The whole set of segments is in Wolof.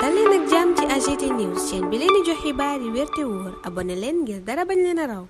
dal leen ak jàmm ci AGT News chaîne bi leen di jox xibaar yi wér te wóor abonné leen ngir dara bañ leen a raw.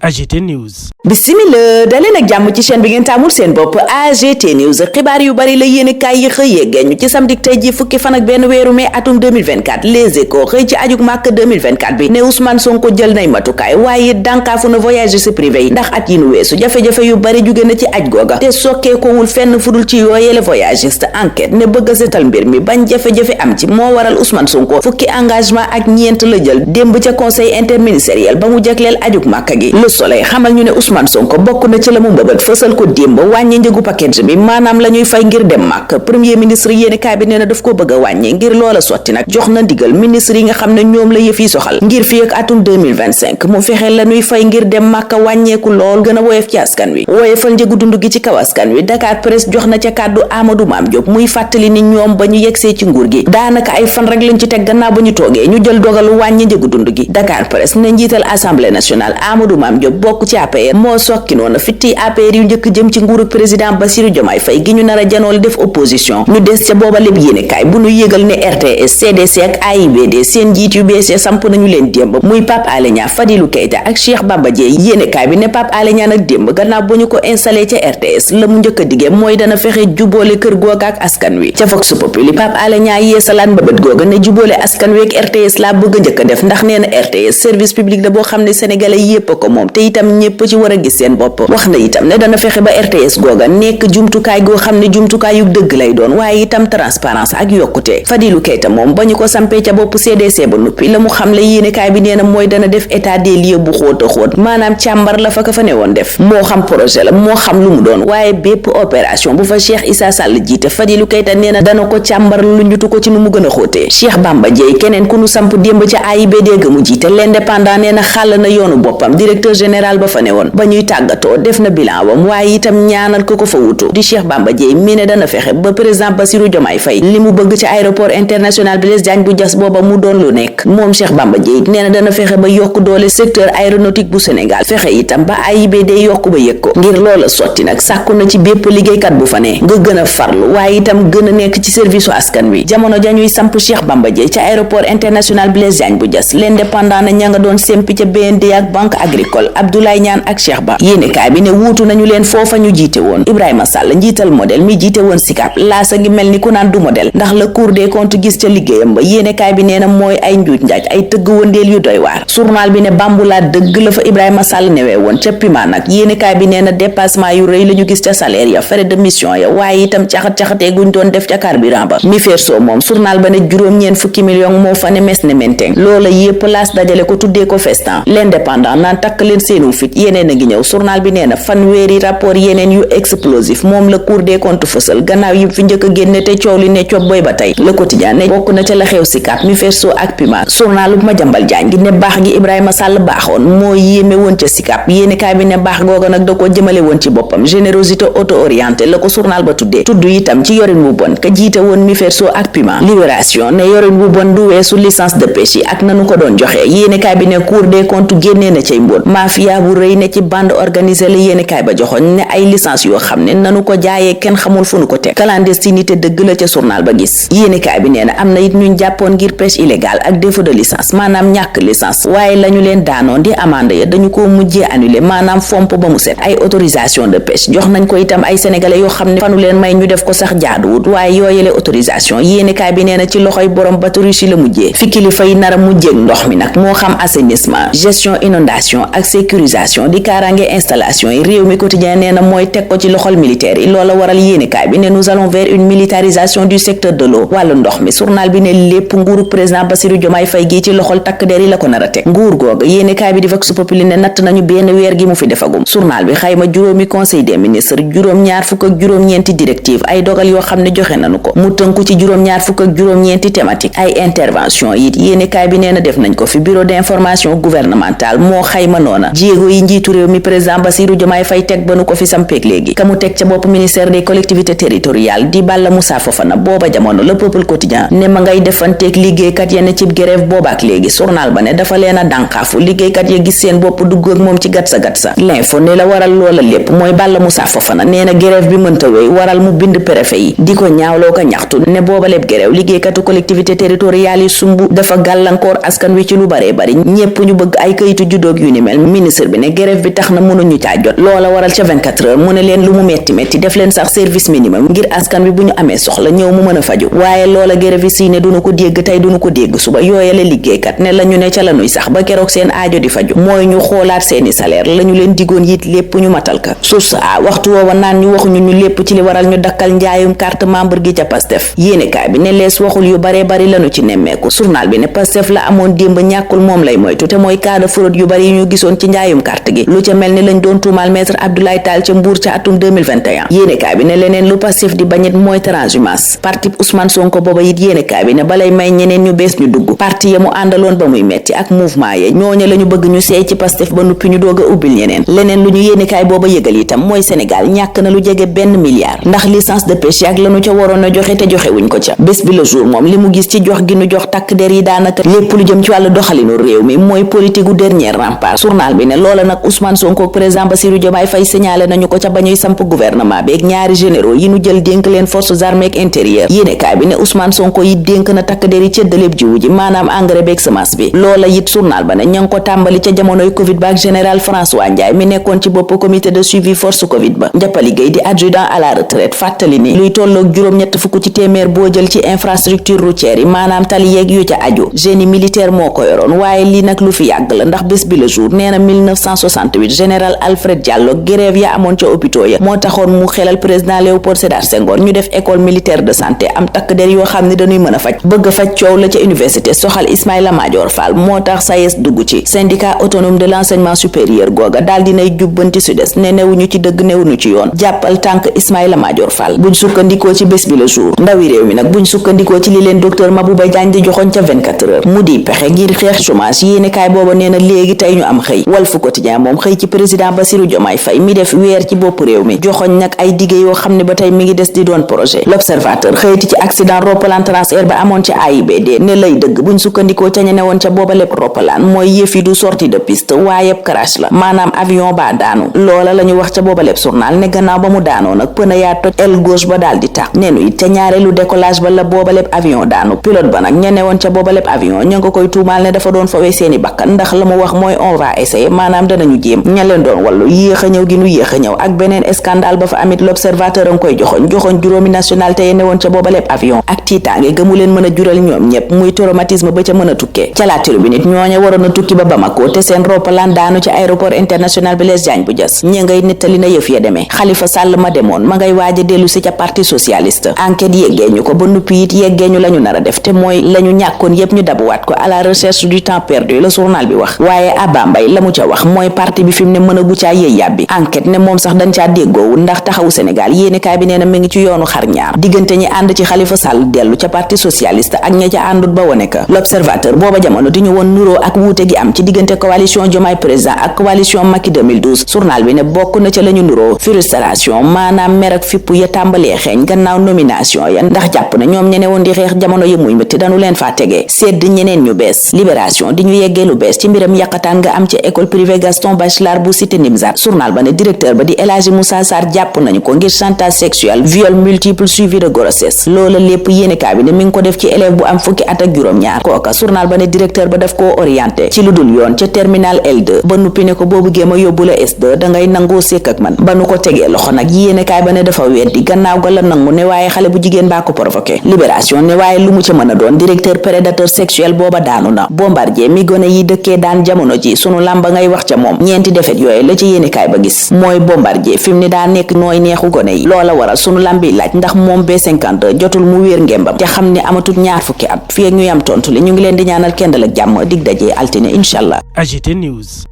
AGT News. Bismillah daleen ak jàmm ci chaîne bi ngeen taamul seen bopp AGT News xibaar yu bari la yéene kaay yi xëy yeggeeñu ci samedi tey ji fukki fan ak benn weeru mai atum 2024 Les Échos xëy ci ajug màkk 2024 bi ne Ousmane Sonko jël nay matukaay waaye dànkaafu na voyageurs privés yi ndax at yi nu weesu jafe-jafe yu bari jóge na ci aj googa te sokkeekowul fenn fudul ci yooyele voyagiste enquête ne bëgg a setal mbir mi bañ jafe-jafe am ci moo waral Ousmane Sonko fukki engagement ak ñeent la jël démb ca conseil interministériel ba mu jagleel ajug màkk gi Le Soleil xamal ñu ne Ousmane Sonko bokk na ci la mu mbëbët fësal ko démb wàññi njëgu package bi maanaam la ñuy fay ngir dem màkk premier ministre yéeni kaay bi nee na daf ko bëgg a wàññi ngir loola sotti nag jox na ndigal ministre yi nga xam ne ñoom la yëf yi soxal ngir fii ak atum 2025 mu fexe la ñuy fay ngir dem màkk wàññeeku lool gën a woyof ci askan wi woyofal njëgu dund gi ci kaw askan wi Dakar Presse jox na ca kàddu Amadou Mame Diop muy fàttali ni ñoom ba ñu yegsee ci nguur gi daanaka ay fan rek lañ ci teg gannaaw ba ñu toogee ñu jël dogalu wàññi njëgu dund gi Dakar Presse ne njiital assemblée nationale Amadou Mame Diop bokk ci APR moo sokki noonu fitti APR yu njëkk jëm ci nguuru président Bassirou Diomaye Faye gi ñu nar a janool def opposition ñu des ca booba lépp yéenekaay bu ñu yëgal ne RTS CDC ak AIBD seen njiit yu bees ya samp nañu leen démb muy Pape Alé Niang Fadilou Keita ak Cheikh Bamba Dièye yéenekaay bi ne Pape Alé Niang nag démb gannaaw ba ñu ko installé ca RTS la mu njëkk a diggee mooy dana fexe jubóole kër googa ak askan wi ca Vox Populi Pape Alé Niang yeesalaan mbëbët googa ne jubóole askan wi ak RTS laa bëgg a njëkk a def ndax nee na RTS service public la boo xam ne sénégalais yépp ko moom te itam ñépp ci war a gis seen bopp wax na itam ne dana fexe ba RTS googa nekk jumtukaay goo xam ne jumtukaay yu dëgg lay doon waaye itam transparence ak yokkute Fadilou Keita moom ba ñu ko sampee ca bopp CDC ba nuppi la mu xam le yéenekaay bi nee na mooy dana def état des lieux bu xóot a xóot maanaam càmbar la fa ka fa ne woon def moo xam projet la moo xam lu mu doon waaye bépp opération bu fa Cheikh Issa Sall jiite Fadilou Keita nee na dana ko càmbar lu njutu ko ci nu mu gën a xóotee Cheikh Bamba Dièye keneen ku nu samp démb ca AIBD ga mu jiite l'indépendant nee na xàll na yoonu boppam directeur général ba fa ne woon ba ñuy tàggatoo def na bilan wam waaye itam ñaanal ko fa wutu di Cheikh Bamba Dièye mi ne dana fexe ba président Bassirou Diomaye Faye li mu bëgg ci aéroport international Blaise Diagne bu Diass booba mu doon lu nekk moom Cheikh Bamba Dièye nee na dana fexe ba yokk doole secteur aéronautique bu Sénégal fexe itam ba AIBD yokk ba yëg ko ngir loola sotti nag sàkku na ci bépp liggéeykat bu fa ne nga gën a farlu waaye itam gën a nekk ci service u askan wi jamono jañuy samp Cheikh Bamba Dièye ca aéroport international Blaise Diagne bu Diass l'indépendant na ña nga doon sempi ca BND ak banque agricole Abdoulaye Niane ak Cheikh Ba yéenekaay bi ne wuutu nañu leen foofa ñu jiite woon Ibrahima Sall njiital modèle mi jiite woon SICAP laasa ngi mel ni ku naan du modèle ndax la Cour des comptes gis ca liggéeyam ba yéenekaay bi nee na mooy ay njuuj njaaj ay tëgg wëndeel yu doy waar journal bi ne bambulaa dëgg la fa Ibrahima Sall newee woon ca Pima nag yéenekaay bi nee na dépassement yu rëy la ñu gis ca salaire ya frais de mission ya waaye itam caxat-caxatee guñ doon def ca carburant ba mi fersoo moom journal ba ne juróom-ñeen fukki million moo fa ne mes ne menteng loola yépp laas dajale ko tuddee ko festan l'indépendant naan takk leen seenu fit yeneen a ngi ñëw journal bi nee na fanweeri rapport yeneen yu explosif moom la Cour des comptes fësal gannaaw yi fi njëkk a génne te coow li ne cob boy ba tey Le Quotidien ne bokk na ca la xew SICAP mi fersoo ak Pima journalu Madiambal Diagne gi ne baax gi Ibrahima Sall baaxoon moo yéeme woon ca SICAP yéenekaay bi ne baax googa nag da ko jëmale woon ci boppam générosité auto-orientée la ko journal ba tuddee tudd itam ci yorin wu bon ka jiite woon mi fersoo ak Pima Libération ne yorin wu bon du weesu licence de pêche yi ak nanu ko doon joxe yéenekaay bi ne Cour des comptes génnee na cay mbóot mafia bu rëy ne ci bande organisée la yéenekaay ba joxoon ne ay licence yoo xam ne nanu ko jaayee kenn xamul fu nu ko teg clandestinité dëgg la ca journal ba gis yéenekaay bi nee na am na it ñun jàppoon ngir pêche illégale ak défaut de licence maanaam ñàkk licence waaye lañu leen daanoon di amande ya dañu ko mujjee annulé maanaam fomp ba mu set ay autorisation de pêche jox nañ ko itam ay sénégalais yoo xam ne fanu leen may ñu def ko sax jaaduwut waaye yooyele autorisation yéenekaay bi nee na ci loxoy borom bateau Russie la mujjee fi kilifa yi nar a mujjeeg ndox mi nag moo xam assainissement gestion inondation ak sécurisation di kaaraange installation yi réew mi quotidien nee na mooy teg ko ci loxol militaire yi loola waral yéenekaay bi ne nous allons vers une militarisation du secteur de l'eau wàllu ndox mi journal bi ne lépp nguuru président Bassirou Diomaye Faye gi ci loxol takk der yi la ko nar a teg nguur googa yéenekaay bi di Vox Populi ne natt nañu benn weer gi mu fi defagum journal bi xayma juróomi conseil des ministres juróom-ñaar fukk ak juróom-ñeenti directive ay dogal yoo xam ne joxe nañu ko mu tënku ci juróom-ñaar fukk ak juróom-ñeenti thématique ay intervention it yéenekaay bi nee na def nañ ko fi bureau d'information gouvernementale moo xayma noona na jéego yi njiitu réew mi président Bassirou Diomaye Faye teg ba nu ko fi sampeeg léegi ka mu teg ca bopp ministère des collectivités territoriales di Balla Moussa Fofana booba jamono le peuple quotidien ne ma ngay defanteeg liggéeykat yenn cib grève boobaak léegi journal ba ne dafa leen a dànkaafu liggéeykat ya gis seen bopp dugg ak moom ci gatsa l'info ne la waral loola lépp mooy Balla Moussa Fofana nee na grève bi mënta wéy waral mu bind préfet yi di ko ñaawloo ko ñaxtu ne booba lépp grève liggéeykatu collectivité territoriale yi sumb dafa gàllankoor askan wi ci lu baree bari ñépp ñu bëgg ay kayitu juddoog yu ni mel ministre bi ne grève bi tax na mënuñu caa jot loola waral ca 24 heures mu ne leen lu mu metti def leen sax service minimum ngir askan wi bu ñu amee soxla ñëw mu mën a faju waaye loola grève yi ne duñu ko dégg tey duñu ko dégg suba yooyale liggéeykat ne la ñu ne ca la nuy sax ba keroog seen aajo di faju mooy ñu xoolaat seeni salaire lañu leen digoon yit lépp ñu matal ka source a waxtu woowa naan ñu waxuñu ñu lépp ci li waral ñu dakkal njaayum carte membre gi ca Pastef yéenekaay bi ne lees waxul yu baree bari lañu ci nemmeeku journal bi ne Pastef la amoon démb ñàkkul moom lay moytu te mooy cas de fraude yu bari yu ñu gisoon ci njaayum carte gi lu ca mel ni lañ doon tuumaal maître Abdoulaye Tall ca Mbour ca atum 2021 yéenekaay bi ne leneen lu Pastef di bañit mooy transhumance parti Ousmane Sonko booba it yéenekaay bi ne balay may ñeneen ñu bees ñu dugg parti ya mu àndaloon ba muy metti ak mouvement ya ñooña lañu bëgg ñu seey ci Pastef ba nuppi ñu doog a ubbil ñeneen leneen lu ñu yéenekaay booba yëgal itam mooy Sénégal ñàkk na lu jege $1 milliard ndax licence de pêche ak lañu ca waroon a joxe te joxe wuñ ko ca bés bi le jour moom li mu gis ci jox gi nu jox takk der yi daanaka lépp lu jëm ci wàllu doxalinu réew mi mooy politique gu dernier rempart journal bi ne loola nag Ousmane Sonko président Bassirou Diomaye Faye signalé nañu ko ca ba ñuy samp gouvernement bi ak ñaari généraux yi nu jël dénk leen forces armées ak intérieur yéenekaay bi ne Ousmane Sonko yi dénk na takk der yi cëddaleeb jiwu ji maanaam engrais beeg semence bi loola it journal ba ne ña ngi ko tàmbali ca jamonoy Covid ba ak général François Ndiaye mi nekkoon ci bopp comité de suivi force Covid ba Njapali Gueye di adjudant à la retraite fàttali ni luy tolloog juróom-ñett fukk ci téeméer boo jël ci infrastructure routière yi maanaam tali yeeg yu ca aju génie militaire moo ko yoroon waaye lii nag lu fi yàgg la ndax bés bi le jour nee na 1968 général Alfred Diallo grève ya amoon ca hôpitaux ya moo taxoon mu xelal président Léopold Sédar Senghor ñu def école militaire de santé am takk der yoo xam ne dañuy mën a faj bëgg a faj coow la ca université soxal Ismaïla Madior Fall moo tax SAES dugg ci syndicat autonome de l'enseignement supérieur googa daal dinay jubbanti SUDES ne newuñu ci dëgg newuñu ci yoon jàppal tànk Ismaïla Madior Fall buñ sukkandikoo ci bés bi le jour ndawi réew mi nag buñ sukkandikoo ci li leen docteur Mabouba Diagne di joxoñ ca 24 heures mu di pexe ngir xeex chômage yéenekaay booba nee na léegi tey ñu am xëy Walf Quotidien moom xëy ci président Bassirou Diomaye Faye mi def weer ci bopp réew mi joxoñ nag ay dige yoo xam ne ba tey mi ngi des di doon projet l'observateur xëyti ci accident roppalaan Transair ba amoon ca AIBD ne lay dëgg buñ sukkandikoo ca ña ne woon ca booba lépp roppalaan mooy yëf yi du sortie de piste waaye crash la maanaam avion ba daanu loola la ñu wax ca booba lépp journal ne gannaaw ba mu daanoo nag pneu yaa toj aile gauche ba daal di tax neenu it ca ñaareelu décollage ba la booba lépp avion daanu pilote ba nag ña ne woon ca booba lépp avion ña nga koy tuumaal ne dafa doon fawee seeni bakkan ndax la mu wax mooy on va essayer maanaam danañu jéem ña leen doon wallu yéex a ñëw gi nu yéex a ñëw ak beneen scandale ba fa amit l'observateur a nga koy joxoñ juróomi nationalité ye ne woon ca booba lépp avion ak tiitaange gëmu leen mën a jural ñoom ñépp muy traumatisme ba ca mën a tukkee ca la Tribune nit ñooña waroon a tukki ba Bamako te seen roppalaan daanu ci aéroport international Blaise Diagne bu Diass ñi ngay nettali na yëf ya demee Khalifa Sall ma demoon ma ngay waaja dellu si ca parti socialiste enquête yeggeeñu ko ba nuppi it yeggeeñu lañu nar a def te mooy lañu ñàkkoon yépp ñu dabuwaat ko à la recherche du temps perdu la journal bi wax waaye Abba Mbaye la mu ca wax mooy parti bi fi mu ne mën a gu caa yëy yàbbi enquête ne moom sax dañ caa déggoowul ndax taxawu Sénégal yéenekaay bi nee na mi ngi ci yoonu xar ñaar diggante ñi ànd ci Khalifa Sall dellu ca parti socialiste ak ña ca àndut ba wone ka l'observateur booba jamono di ñu woon nuroo ak wuute gi am ci diggante coalition Diomaye président ak coalition Macky 2012 journal bi ne bokk na ca lañu nuroo frustration maanaam mer ak fipp ya tàmbalee xeeñ gannaaw nomination ya ndax jàpp na ñoom ñene woon di xeex jamono yi muy métti dañu leen faa tegee sedd ñeneen ñu bees libération di ñu yeggee lu bees ci mbiram yàqataan nga am ci école privée Gaston Bachelard bu cité Nimzatt journal ba ne directeur ba di El Hadji Moussa Sarr jàpp nañu ko ngir chantage sexuel viol multiple suivi de grossesse loola lépp yéenekaay bi ne mi ngi ko def ci élève bu am fukki at ak juróom-ñaar kooka journal ba ne directeur ba daf koo orienté ci lu dul yoon ca terminal L2 ba nuppi ne ko boobu géema yóbbu la S2 dangay nangoo sekk ak man ba nu ko tegee loxo nag yéenekaay ba ne dafa weddi gannaaw ga la nangu ne waaye xale bu jigéen baa ko provoqué libération ne waaye lu mu ca mën a doon directeur prédateur sexuel booba daanu na Bombardier mi gone yi dëkkee daan jamono ji sunu làmba ngay wax ca moom ñeenti defet yooyu la ci yéenekaay ba gis mooy Bombardier fi mu ne daa nekk nooy neexu gone yi loola waral sunu làmbi laaj ndax moom B52 jotul mu wéer ngembam te xam ne amatul ñaar fukki at fi ak ñu yam tontu li ñu ngi leen di ñaanal kendal ak jàmm dig dajee altine incha allah. AGT News.